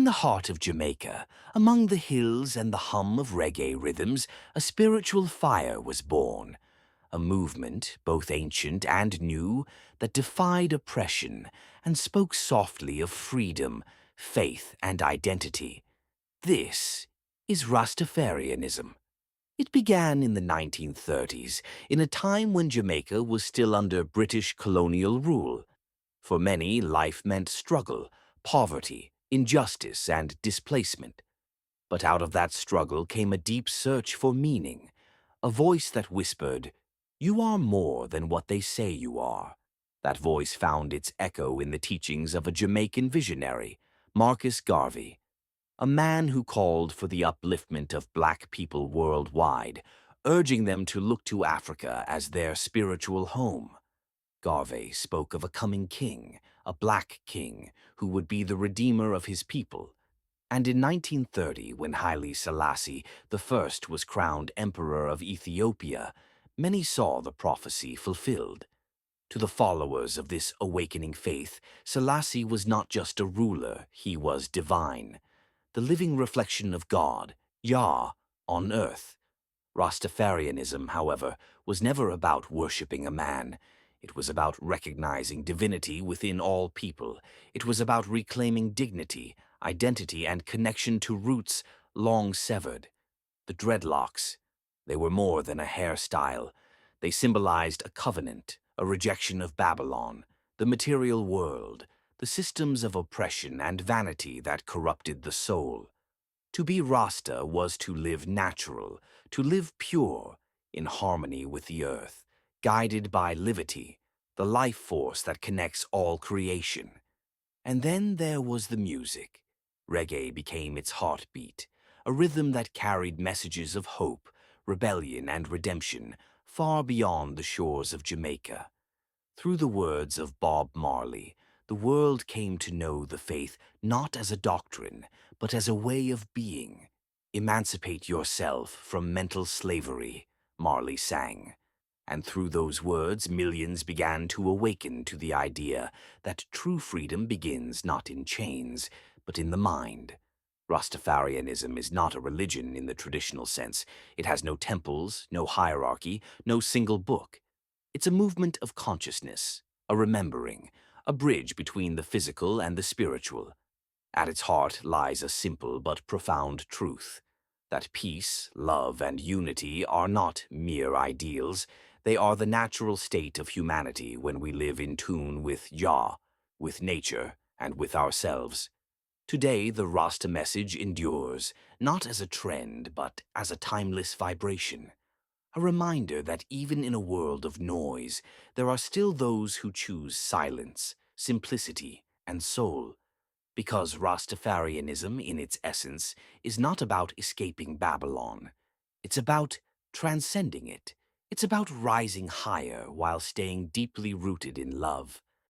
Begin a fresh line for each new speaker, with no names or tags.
the heart of Jamaica, among the hills and the hum of reggae rhythms, a spiritual fire was born. A movement, both ancient and new, that defied oppression and spoke softly of freedom, faith, and identity. This is Rastafarianism. It began in the 1930s, in a time when Jamaica was still under British colonial rule. For many, life meant struggle, poverty, injustice, and displacement. But out of that struggle came a deep search for meaning, a voice that whispered, "You are more than what they say you are." That voice found its echo in the teachings of a Jamaican visionary, Marcus Garvey, a man who called for the upliftment of black people worldwide, urging them to look to Africa as their spiritual home. Garvey spoke of a coming king, a black king, who would be the redeemer of his people. And in 1930, when Haile Selassie I was crowned Emperor of Ethiopia, many saw the prophecy fulfilled. To the followers of this awakening faith, Selassie was not just a ruler, he was divine, the living reflection of God, Yah, on earth. Rastafarianism, however, was never about worshipping a man. It was about recognizing divinity within all people. It was about reclaiming dignity, identity, and connection to roots long severed. The dreadlocks, they were more than a hairstyle. They symbolized a covenant, a rejection of Babylon, the material world, the systems of oppression and vanity that corrupted the soul. To be Rasta was to live natural, to live pure, in harmony with the earth, guided by liberty, the life force that connects all creation. And then there was the music. Reggae became its heartbeat, a rhythm that carried messages of hope, rebellion, and redemption far beyond the shores of Jamaica. Through the words of Bob Marley, the world came to know the faith not as a doctrine, but as a way of being. "Emancipate yourself from mental slavery," Marley sang. And through those words, millions began to awaken to the idea that true freedom begins not in chains, but in the mind. Rastafarianism is not a religion in the traditional sense. It has no temples, no hierarchy, no single book. It's a movement of consciousness, a remembering, a bridge between the physical and the spiritual. At its heart lies a simple but profound truth, that peace, love, and unity are not mere ideals. They are the natural state of humanity when we live in tune with Jah, with nature, and with ourselves. Today, the Rasta message endures, not as a trend, but as a timeless vibration. A reminder that even in a world of noise, there are still those who choose silence, simplicity, and soul. Because Rastafarianism, in its essence, is not about escaping Babylon. It's about transcending it. It's about rising higher while staying deeply rooted in love.